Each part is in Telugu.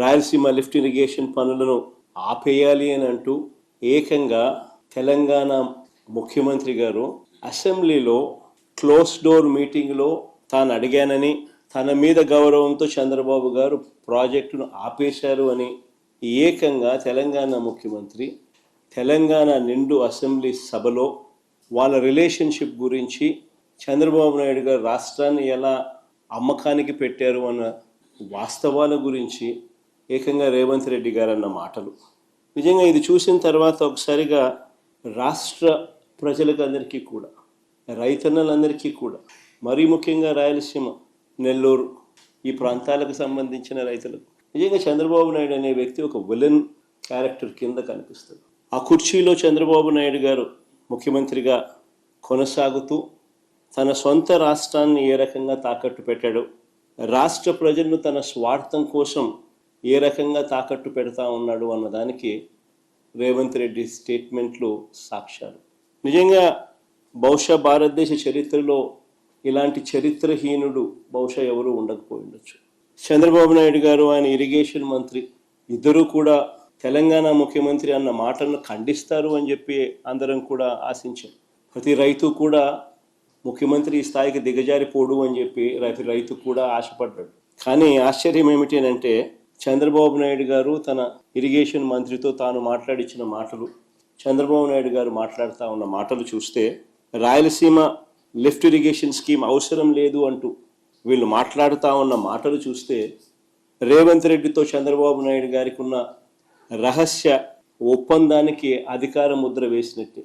రాయలసీమ లిఫ్ట్ ఇరిగేషన్ పనులను ఆపేయాలి అని అంటూ ఏకంగా తెలంగాణ ముఖ్యమంత్రి గారు అసెంబ్లీలో క్లోజ్ డోర్ మీటింగ్లో తాను అడిగానని, తన మీద గౌరవంతో చంద్రబాబు గారు ప్రాజెక్టును ఆపేశారు అని ఏకంగా తెలంగాణ ముఖ్యమంత్రి తెలంగాణ నిండు అసెంబ్లీ సభలో వాళ్ళ రిలేషన్షిప్ గురించి, చంద్రబాబు నాయుడు గారు రాష్ట్రాన్ని ఎలా అమ్మకానికి పెట్టారు అన్న వాస్తవాల గురించి ఏకంగా రేవంత్ రెడ్డి గారు అన్న మాటలు నిజంగా ఇది చూసిన తర్వాత ఒకసారిగా రాష్ట్ర ప్రజలకు అందరికీ కూడా, రైతన్నలందరికీ కూడా, మరీ ముఖ్యంగా రాయలసీమ, నెల్లూరు ఈ ప్రాంతాలకు సంబంధించిన రైతులకు నిజంగా చంద్రబాబు నాయుడు అనే వ్యక్తి ఒక విలన్ క్యారెక్టర్ కింద కనిపిస్తుంది. ఆ కుర్చీలో చంద్రబాబు నాయుడు గారు ముఖ్యమంత్రిగా కొనసాగుతూ తన సొంత రాష్ట్రాన్ని ఏ రకంగా తాకట్టు పెట్టాడు, రాష్ట్ర ప్రజలను తన స్వార్థం కోసం ఏ రకంగా తాకట్టు పెడతా ఉన్నాడు అన్నదానికి రేవంత్ రెడ్డి స్టేట్మెంట్లు సాక్ష్యాలు. నిజంగా బహుశా భారతదేశ చరిత్రలో ఇలాంటి చరిత్రహీనుడు బహుశా ఎవరు ఉండకపోయి ఉండొచ్చు. చంద్రబాబు నాయుడు గారు, ఆయన ఇరిగేషన్ మంత్రి ఇద్దరూ కూడా తెలంగాణ ముఖ్యమంత్రి అన్న మాటలను ఖండిస్తారు అని చెప్పి అందరం కూడా ఆశించాం. ప్రతి రైతు కూడా ముఖ్యమంత్రి ఈ స్థాయికి దిగజారిపోడు అని చెప్పి రైతు కూడా ఆశపడ్డాడు. కానీ ఆశ్చర్యం ఏమిటి అంటే చంద్రబాబు నాయుడు గారు తన ఇరిగేషన్ మంత్రితో తాను మాట్లాడించిన మాటలు, చంద్రబాబు నాయుడు గారు మాట్లాడుతూ ఉన్న మాటలు చూస్తే రాయలసీమ లిఫ్ట్ ఇరిగేషన్ స్కీమ్ అవసరం లేదు అంటూ వీళ్ళు మాట్లాడుతూ ఉన్న మాటలు చూస్తే రేవంత్ రెడ్డితో చంద్రబాబు నాయుడు గారికి ఉన్న రహస్య ఒప్పందానికి అధికార ముద్ర వేసినట్టే.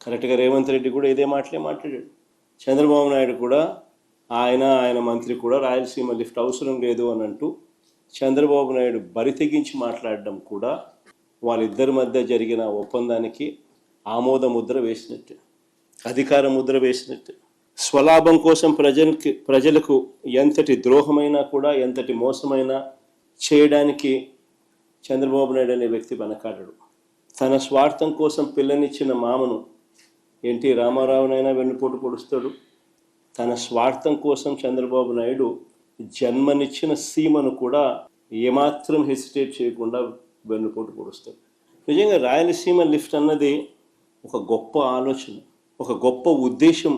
కరెక్ట్గా రేవంత్ రెడ్డి కూడా ఇదే మాటలే మాట్లాడాడు. చంద్రబాబు నాయుడు కూడా ఆయన మంత్రి కూడా రాయలసీమ లిఫ్ట్ అవసరం లేదు అని అంటూ చంద్రబాబు నాయుడు బరి తెగించి మాట్లాడడం కూడా వాళ్ళిద్దరి మధ్య జరిగిన ఒప్పందానికి ఆమోద ముద్ర వేసినట్టే, అధికార ముద్ర వేసినట్టే. స్వలాభం కోసం ప్రజలకు ఎంతటి ద్రోహమైనా కూడా, ఎంతటి మోసమైనా చేయడానికి చంద్రబాబు నాయుడు అనే వ్యక్తి వెనకాడడు. తన స్వార్థం కోసం పిల్లనిచ్చిన మామను ఎన్టీ రామారావునైనా వెన్నుపోటు పొడుస్తాడు. తన స్వార్థం కోసం చంద్రబాబు నాయుడు జన్మనిచ్చిన సీమను కూడా ఏమాత్రం హెసిటేట్ చేయకుండా వెన్నుపోటు పొడుస్తాడు. నిజంగా రాయలసీమ లిఫ్ట్ అన్నది ఒక గొప్ప ఆలోచన, ఒక గొప్ప ఉద్దేశం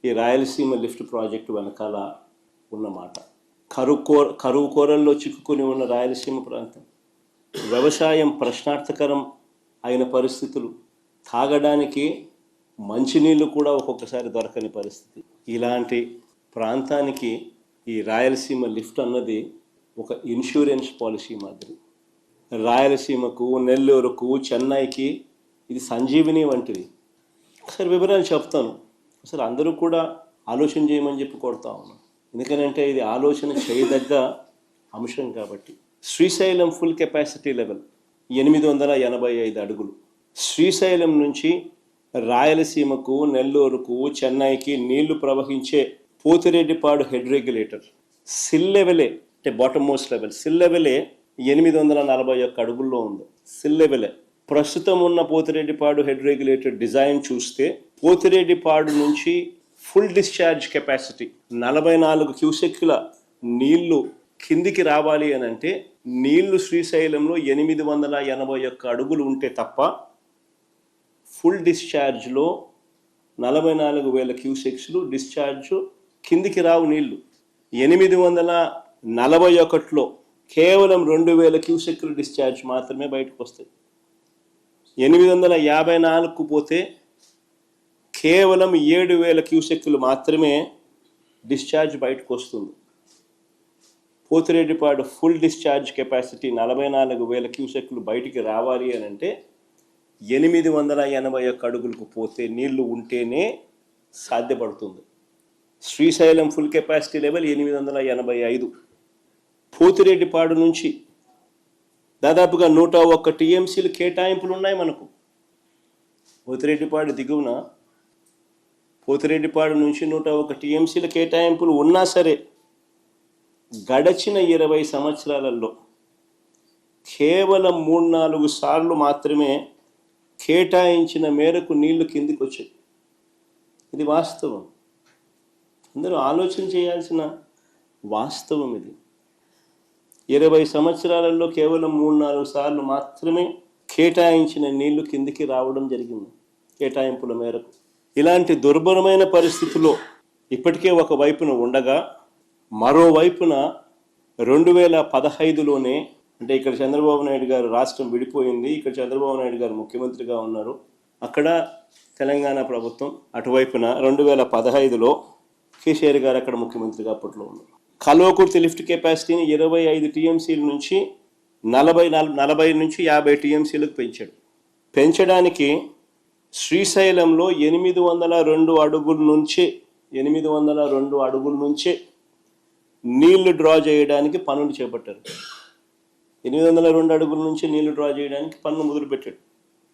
ఈ రాయలసీమ లిఫ్ట్ ప్రాజెక్టు వెనకాల ఉన్నమాట. కరువు కోరల్లో చిక్కుకొని ఉన్న రాయలసీమ ప్రాంతం, వ్యవసాయం ప్రశ్నార్థకరం అయిన పరిస్థితులు, తాగడానికి మంచినీళ్ళు కూడా ఒక్కొక్కసారి దొరకని పరిస్థితి. ఇలాంటి ప్రాంతానికి ఈ రాయలసీమ లిఫ్ట్ అన్నది ఒక ఇన్సూరెన్స్ పాలసీ మాదిరి. రాయలసీమకు, నెల్లూరుకు, చెన్నైకి ఇది సంజీవిని వంటిది. ఒకసారి వివరాలు చెప్తాను. అసలు అందరూ కూడా ఆలోచన చేయమని చెప్పి కొడతా ఉన్నాం. ఎందుకనంటే ఇది ఆలోచన చేయదగ్గ అంశం కాబట్టి. శ్రీశైలం ఫుల్ కెపాసిటీ లెవెల్ 885 అడుగులు. శ్రీశైలం నుంచి రాయలసీమకు, నెల్లూరుకు, చెన్నైకి నీళ్లు ప్రవహించే పోతిరెడ్డిపాడు హెడ్ రెగ్యులేటర్ సిల్ లెవెలే, అంటే బాటమ్ మోస్ట్ లెవెల్ సిల్ లెవెలే 841 అడుగుల్లో ఉంది. సిల్ లెవెలే. ప్రస్తుతం ఉన్న పోతిరెడ్డిపాడు హెడ్ రెగ్యులేటర్ డిజైన్ చూస్తే పోతిరెడ్డిపాడు నుంచి ఫుల్ డిశ్చార్జ్ కెపాసిటీ 44 క్యూసెక్కుల నీళ్లు కిందికి రావాలి అని అంటే నీళ్లు శ్రీశైలంలో 881 అడుగులు ఉంటే తప్ప ఫుల్ డిశ్చార్జ్లో 44,000 క్యూసెక్స్లు డిశ్చార్జ్ కిందికి రావు. నీళ్లు 841లో కేవలం 2,000 క్యూసెక్లు డిశ్చార్జ్ మాత్రమే బయటకు వస్తాయి. 854కు పోతే కేవలం 7,000 క్యూసెక్లు మాత్రమే డిశ్చార్జ్ బయటకు వస్తుంది. పోతిరెడ్డిపాడు ఫుల్ డిశ్చార్జ్ కెపాసిటీ 44,000 క్యూసెక్లు బయటికి రావాలి అని అంటే 881 అడుగులకు పోతే నీళ్లు ఉంటేనే సాధ్యపడుతుంది. Srisailam full capacity level 885. Pothireddypadu నుంచి దాదాపుగా 101 టీఎంసీలు కేటాయింపులు ఉన్నాయి మనకు. పోతిరెడ్డిపాడు దిగువన పోతిరెడ్డిపాడు నుంచి 101 టీఎంసీల కేటాయింపులు ఉన్నా సరే గడచిన 20 సంవత్సరాలలో కేవలం 3-4 సార్లు మాత్రమే కేటాయించిన మేరకు నీళ్లు కిందికి వచ్చాయి. ఇది వాస్తవం. అందరూ ఆలోచన చేయాల్సిన వాస్తవం ఇది. 20 సంవత్సరాలలో కేవలం 3-4 సార్లు మాత్రమే కేటాయించిన నీళ్లు కిందికి రావడం జరిగింది కేటాయింపుల మేరకు. ఇలాంటి దుర్భరమైన పరిస్థితుల్లో ఇప్పటికే ఒక వైపున ఉండగా మరోవైపున 2015లోనే, అంటే ఇక్కడ చంద్రబాబు నాయుడు గారు రాష్ట్రం విడిపోయింది, ఇక్కడ చంద్రబాబు నాయుడు గారు ముఖ్యమంత్రిగా ఉన్నారు, అక్కడ తెలంగాణ ప్రభుత్వం అటువైపున 2015లో కేసీఆర్ గారు అక్కడ ముఖ్యమంత్రిగా అప్పట్లో ఉన్నారు. కల్వకుర్తి లిఫ్ట్ కెపాసిటీని 25 టీఎంసీల నుంచి 40 నుంచి 50 టీఎంసీలకు పెంచాడు. పెంచడానికి శ్రీశైలంలో 802 అడుగుల నుంచే నీళ్లు డ్రా చేయడానికి పనులు చేపట్టారు. 802 అడుగుల నుంచి నీళ్లు డ్రా చేయడానికి పనులు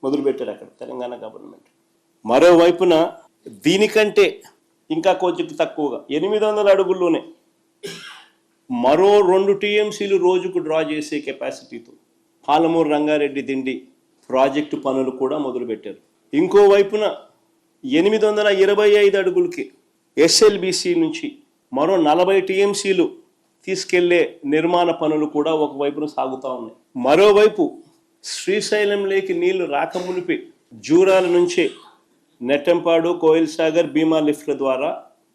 మొదలుపెట్టారు అక్కడ తెలంగాణ గవర్నమెంట్. మరోవైపున దీనికంటే ఇంకా కొంచెం తక్కువగా 800 అడుగుల్లోనే మరో 2 టీఎంసీలు రోజుకు డ్రా చేసే కెపాసిటీతో పాలమూరు రంగారెడ్డి దిండి ప్రాజెక్టు పనులు కూడా మొదలుపెట్టారు. ఇంకోవైపున 825 అడుగులకి ఎస్ఎల్బిసి నుంచి మరో 40 టీఎంసీలు తీసుకెళ్లే నిర్మాణ పనులు కూడా ఒకవైపున సాగుతూ ఉన్నాయి. మరోవైపు శ్రీశైలం లేకి నీళ్లు రాకమునిపి జూరాల నుంచే నెట్టంపాడు, కోయిల్ సాగర్, భీమా లిఫ్ట్ల ద్వారా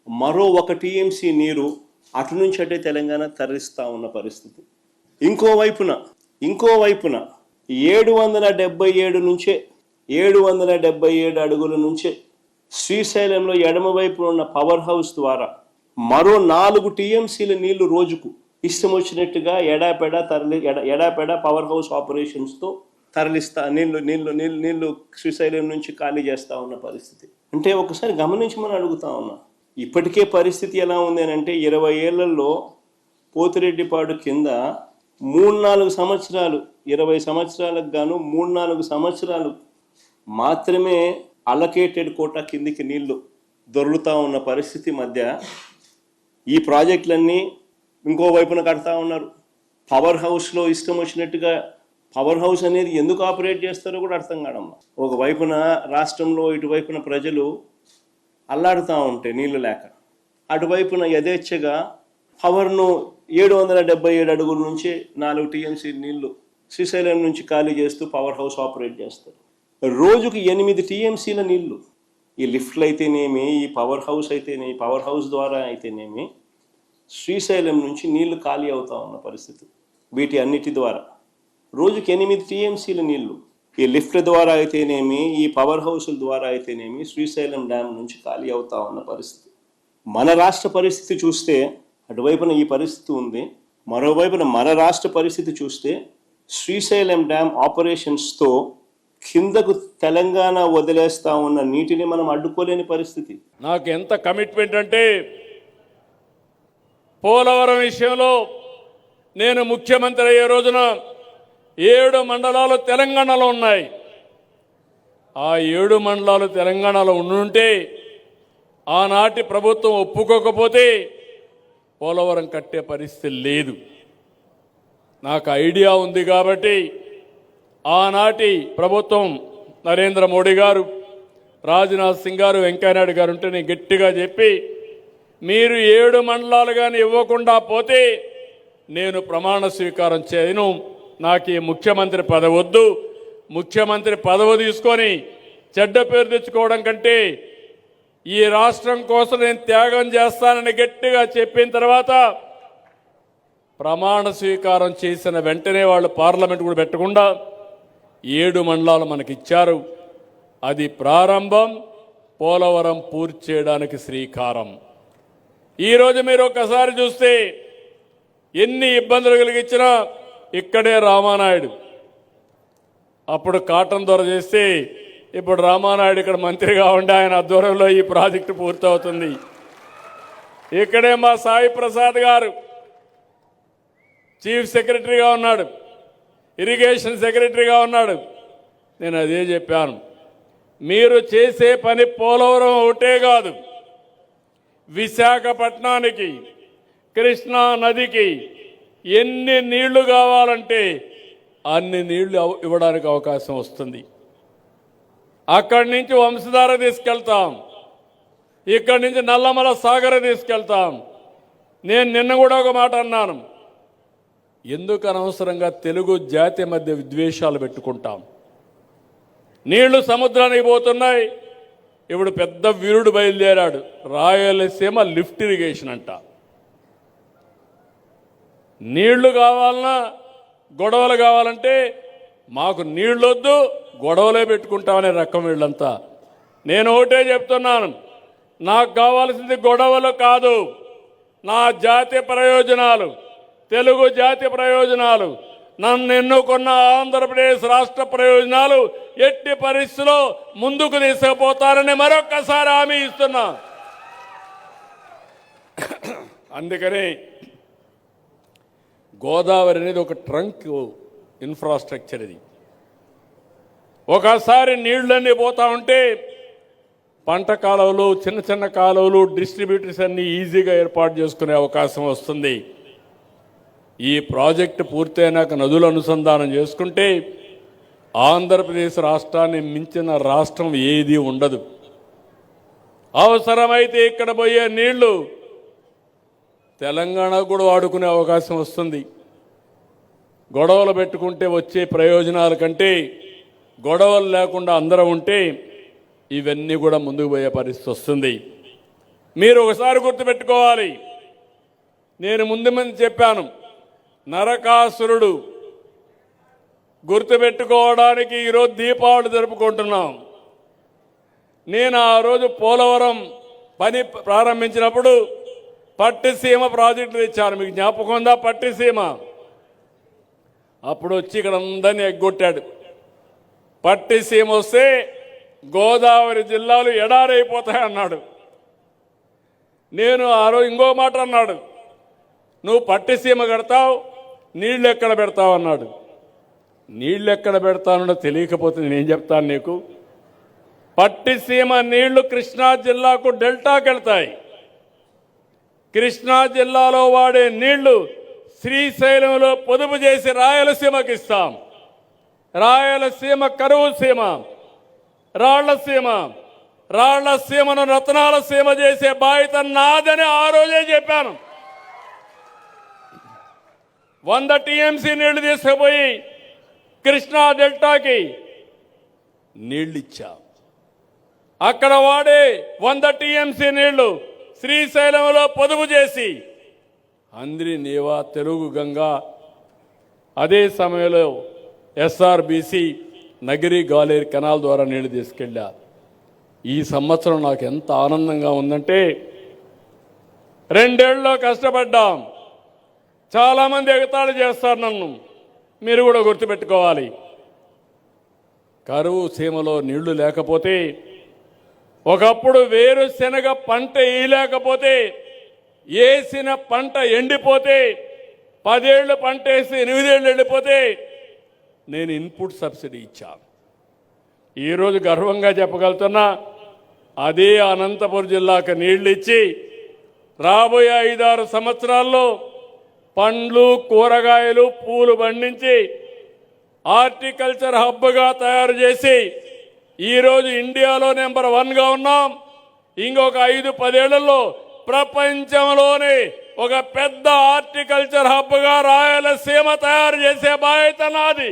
మరో 1 టీఎంసీ నీరు అటు నుంచి అటే తెలంగాణ తరలిస్తూ ఉన్న పరిస్థితి. ఇంకోవైపున 777 అడుగుల నుంచే శ్రీశైలంలో ఎడమవైపు ఉన్న పవర్ హౌస్ ద్వారా మరో 4 టీఎంసీల నీళ్లు రోజుకు ఇష్టం వచ్చినట్టుగా ఎడాపెడా పవర్ హౌస్ ఆపరేషన్స్తో తరలిస్తా నీళ్లు శ్రీశైలం నుంచి ఖాళీ చేస్తూ ఉన్న పరిస్థితి. అంటే ఒకసారి గమనించమని అడుగుతా ఉన్నా. ఇప్పటికే పరిస్థితి ఎలా ఉంది అని అంటే 20 ఏళ్లలో పోతిరెడ్డిపాడు కింద 3-4 సంవత్సరాలు, 20 సంవత్సరాలకు గాను 3-4 సంవత్సరాలు మాత్రమే అలొకేటెడ్ కోటా కిందికి నీళ్లు దొరుకుతూ ఉన్న పరిస్థితి మధ్య ఈ ప్రాజెక్టులన్నీ ఇంకోవైపున కడతా ఉన్నారు. పవర్ హౌస్లో ఇష్టం వచ్చినట్టుగా పవర్ హౌస్ అనేది ఎందుకు ఆపరేట్ చేస్తారో కూడా అర్థం కాదమ్మా. ఒకవైపున రాష్ట్రంలో ఇటువైపున ప్రజలు అల్లాడుతూ ఉంటే నీళ్లు లేక, అటువైపున యథేచ్ఛగా పవర్ను 777 అడుగుల నుంచి 4 టీఎంసీ నీళ్లు శ్రీశైలం నుంచి ఖాళీ చేస్తూ పవర్ హౌస్ ఆపరేట్ చేస్తారు. రోజుకు 8 టీఎంసీల నీళ్లు ఈ లిఫ్ట్లు అయితేనేమి, ఈ పవర్ హౌస్ ద్వారా అయితేనేమి శ్రీశైలం నుంచి నీళ్లు ఖాళీ అవుతా ఉన్న పరిస్థితి. వీటి అన్నిటి ద్వారా రోజుకి 8 టీఎంసీల నీళ్లు ఈ లిఫ్ట్ల ద్వారా అయితేనేమి, ఈ పవర్ హౌస్ల ద్వారా అయితేనేమి శ్రీశైలం డ్యామ్ నుంచి ఖాళీ అవుతా ఉన్న పరిస్థితి. మన రాష్ట్ర పరిస్థితి చూస్తే అటువైపున ఈ పరిస్థితి ఉంది. మరోవైపున మన రాష్ట్ర పరిస్థితి చూస్తే శ్రీశైలం డ్యామ్ ఆపరేషన్స్తో కిందకు తెలంగాణ వదిలేస్తా ఉన్న నీటిని మనం అడ్డుకోలేని పరిస్థితి. నాకు ఎంత కమిట్మెంట్ అంటే పోలవరం విషయంలో నేను ముఖ్యమంత్రి అయ్యే రోజున 7 మండలాలు తెలంగాణలో ఉన్నాయి. ఆ 7 మండలాలు తెలంగాణలో ఉండుంటే ఆనాటి ప్రభుత్వం ఒప్పుకోకపోతే పోలవరం కట్టే పరిస్థితి లేదు. నాకు ఐడియా ఉంది కాబట్టి ఆనాటి ప్రభుత్వం నరేంద్ర మోడీ గారు, రాజ్నాథ్ సింగ్ గారు, వెంకయ్యనాయుడు గారు ఉంటే నేను గట్టిగా చెప్పి మీరు 7 మండలాలు కానీ ఇవ్వకుండా పోతే నేను ప్రమాణ స్వీకారం చేయను, నాకు ఈ ముఖ్యమంత్రి పదవి వద్దు, ముఖ్యమంత్రి పదవి తీసుకొని చెడ్డ పేరు తెచ్చుకోవడం కంటే ఈ రాష్ట్రం కోసం నేను త్యాగం చేస్తానని గట్టిగా చెప్పిన తర్వాత ప్రమాణ స్వీకారం చేసిన వెంటనే వాళ్ళు పార్లమెంట్ కూడా పెట్టకుండా 7 మండలాలు మనకిచ్చారు. అది ప్రారంభం, పోలవరం పూర్తి చేయడానికి శ్రీకారం. ఈరోజు మీరు ఒక్కసారి చూస్తే ఎన్ని ఇబ్బందులు కలిగించినా ఇక్కడే రామానాయుడు అప్పుడు కాటన్ దొర చేస్తే ఇప్పుడు రామానాయుడు ఇక్కడ మంత్రిగా ఉండి ఆయన ఆధ్వర్యంలో ఈ ప్రాజెక్టు పూర్తవుతుంది. ఇక్కడే మా సాయి ప్రసాద్ గారు చీఫ్ సెక్రటరీగా ఉన్నాడు, ఇరిగేషన్ సెక్రటరీగా ఉన్నాడు. నేను అదే చెప్పాను, మీరు చేసే పని పోలవరం ఒకటే కాదు, విశాఖపట్నానికి కృష్ణా నదికి ఎన్ని నీళ్లు కావాలంటే అన్ని నీళ్లు ఇవ్వడానికి అవకాశం వస్తుంది. అక్కడి నుంచి వంశధార తీసుకెళ్తాం, ఇక్కడి నుంచి నల్లమల సాగర్ తీసుకెళ్తాం. నేను నిన్న కూడా ఒక మాట అన్నాను, ఎందుకు అనవసరంగా తెలుగు జాతి మధ్య విద్వేషాలు పెట్టుకుంటాం? నీళ్లు సముద్రానికి పోతున్నాయి. ఇప్పుడు పెద్ద వీరుడు బయలుదేరాడు, రాయలసీమ లిఫ్ట్ ఇరిగేషన్ అంట. నీళ్లు కావాలన్నా గొడవలు కావాలంటే మాకు నీళ్ళొద్దు, గొడవలే పెట్టుకుంటామనే రకం వీళ్ళంతా. నేను ఒకటే చెప్తున్నాను, నాకు కావాల్సింది గొడవలు కాదు, నా జాతి ప్రయోజనాలు, తెలుగు జాతి ప్రయోజనాలు, నన్ను ఎన్నుకున్న ఆంధ్రప్రదేశ్ రాష్ట్ర ప్రయోజనాలు ఎట్టి పరిస్థితిలో ముందుకు తీసుకుపోతారని మరొక్కసారి హామీ ఇస్తున్నా. అందుకని గోదావరి అనేది ఒక ట్రంక్ ఇన్ఫ్రాస్ట్రక్చర్. ఇది ఒకసారి నీళ్ళన్నీ పోతా ఉంటే పంట కాలువలు, చిన్న చిన్న కాలువలు, డిస్ట్రిబ్యూటర్స్ అన్ని ఈజీగా ఏర్పాటు చేసుకునే అవకాశం వస్తుంది. ఈ ప్రాజెక్టు పూర్తయినాక నదులు అనుసంధానం చేసుకుంటే ఆంధ్రప్రదేశ్ రాష్ట్రాన్ని మించిన రాష్ట్రం ఏది ఉండదు. అవసరమైతే ఇక్కడ పోయే నీళ్లు తెలంగాణ కూడా వాడుకునే అవకాశం వస్తుంది. గొడవలు పెట్టుకుంటే వచ్చే ప్రయోజనాల కంటే గొడవలు లేకుండా అందరం ఉంటే ఇవన్నీ కూడా ముందుకు పోయే పరిస్థితి వస్తుంది. మీరు ఒకసారి గుర్తుపెట్టుకోవాలి, నేను ముందు చెప్పాను, నరకాసురుడు గుర్తుపెట్టుకోవడానికి ఈరోజు దీపావళి జరుపుకుంటున్నాం. నేను ఆ రోజు పోలవరం పని ప్రారంభించినప్పుడు పట్టిసీమ ప్రాజెక్టులు ఇచ్చాను, మీకు జ్ఞాపకం ఉందా? పట్టిసీమ అప్పుడు వచ్చి ఇక్కడ అందరినీ ఎగ్గొట్టాడు. పట్టిసీమ వస్తే గోదావరి జిల్లాలు ఎడారైపోతాయన్నాడు. నేను ఆ రోజు ఇంకో మాట అన్నాడు, నువ్వు పట్టిసీమ కడతావు, నీళ్ళు ఎక్కడ పెడతావు అన్నాడు. నీళ్ళు ఎక్కడ పెడతానో తెలియకపోతే నేనేం చెప్తాను నీకు? పట్టిసీమ నీళ్లు కృష్ణా జిల్లాకు డెల్టాకి వెళ్తాయి. కృష్ణా జిల్లాలో వాడే నీళ్లు శ్రీశైలంలో పొదుపు చేసి రాయలసీమకి ఇస్తాం. రాయలసీమ కరువు సీమ, రాళ్లసీమను రత్నాల సీమ చేసే బాధ్యత నాదని ఆ రోజే చెప్పాను. 100 టీఎంసీ నీళ్లు తీసుకుపోయి కృష్ణా డెల్టాకి నీళ్ళిచ్చా. అక్కడ వాడే 100 టీఎంసీ నీళ్లు శ్రీశైలంలో పొదుపు చేసి అంద్రి నీవా, తెలుగు గంగా, అదే సమయంలో ఎస్ఆర్బీసీ నగిరి గాలేరు కెనాల్ ద్వారా నీళ్లు తీసుకెళ్ళా. ఈ సంవత్సరం నాకు ఎంత ఆనందంగా ఉందంటే, 2 ఏళ్లలో కష్టపడ్డాం. చాలామంది ఎగతాళి చేస్తారు నన్ను, మీరు కూడా గుర్తుపెట్టుకోవాలి. కరువు సీమలో నీళ్లు లేకపోతే, ఒకప్పుడు వేరుశెనగ పంట వేయలేకపోతే, వేసిన పంట ఎండిపోతే, 10 ఏళ్ళు పంట వేసి 8 ఏళ్ళు ఎండిపోతే నేను ఇన్పుట్ సబ్సిడీ ఇచ్చాను. ఈరోజు గర్వంగా చెప్పగలుగుతున్నా, అదే అనంతపురం జిల్లాకు నీళ్లు ఇచ్చి రాబోయే 5-6 సంవత్సరాల్లో పండ్లు, కూరగాయలు, పూలు పండించి హార్టికల్చర్ హబ్గా తయారు చేసి ఈరోజు ఇండియాలో నెంబర్ 1గా ఉన్నాం. ఇంకొక 5-10 ఏళ్లలో ప్రపంచంలోనే ఒక పెద్ద హార్టికల్చర్ హబ్గా రాయలసీమ తయారు చేసే బాధ్యత నాది.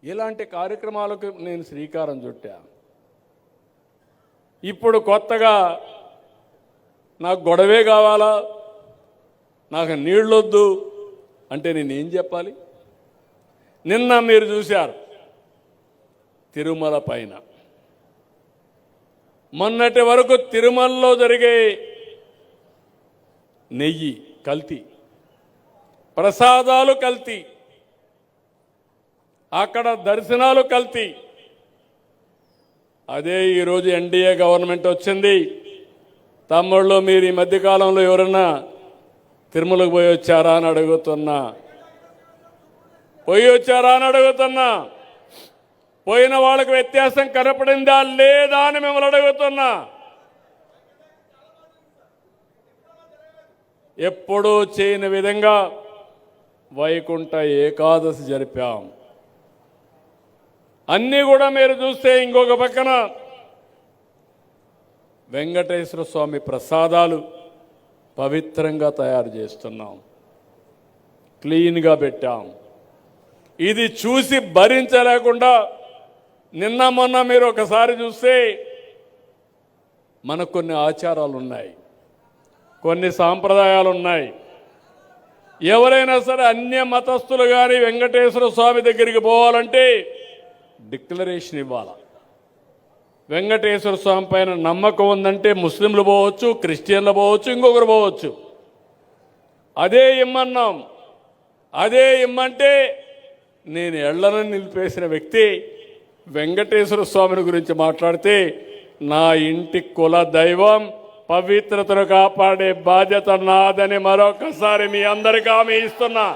ఇలాంటి కార్యక్రమాలకు నేను శ్రీకారం చుట్టా. ఇప్పుడు కొత్తగా నాకు గొడవే కావాలా, నాకు నీళ్ళొద్దు అంటే నేనేం చెప్పాలి? నిన్న మీరు చూశారు తిరుమల పైన, మొన్నటి వరకు తిరుమలలో జరిగే నెయ్యి కల్తీ, ప్రసాదాలు కల్తీ, అక్కడ దర్శనాలు కల్తీ. అదే ఈరోజు ఎన్డీఏ గవర్నమెంట్ వచ్చింది. తమ్ముళ్ళు, మీరు ఈ మధ్యకాలంలో ఎవరన్నా తిరుమలకు పోయి వచ్చారా అని అడుగుతున్నా, పోయిన వాళ్ళకి వ్యత్యాసం కనపడిందా లేదా అని మిమ్మల్ని అడుగుతున్నా. ఎప్పుడూ చేయని విధంగా వైకుంఠ ఏకాదశి జరిపాం. అన్నీ కూడా మీరు చూస్తే ఇంకొక పక్కన వెంకటేశ్వర స్వామి ప్రసాదాలు పవిత్రంగా తయారు చేస్తున్నాం, క్లీన్గా పెట్టాం. ఇది చూసి భరించలేకుండా నిన్న మొన్న మీరు ఒకసారి చూస్తే మనకు కొన్ని ఆచారాలు ఉన్నాయి, కొన్ని సాంప్రదాయాలు ఉన్నాయి. ఎవరైనా సరే అన్య మతస్థులు కానీ వెంకటేశ్వర స్వామి దగ్గరికి పోవాలంటే డిక్లరేషన్ ఇవ్వాలి. వెంకటేశ్వర స్వామి పైన నమ్మకం ఉందంటే ముస్లింలు పోవచ్చు, క్రిస్టియన్లు పోవచ్చు, ఇంకొకరు పోవచ్చు. అదే ఇమ్మన్నాం. అదే ఇమ్మంటే నేను ఎళ్లను నిలిపేసిన వ్యక్తి వెంకటేశ్వర స్వామిని గురించి మాట్లాడితే నా ఇంటి కుల దైవం పవిత్రతను కాపాడే బాధ్యత నాదని మరొకసారి మీ అందరికీ హామీ ఇస్తున్నా.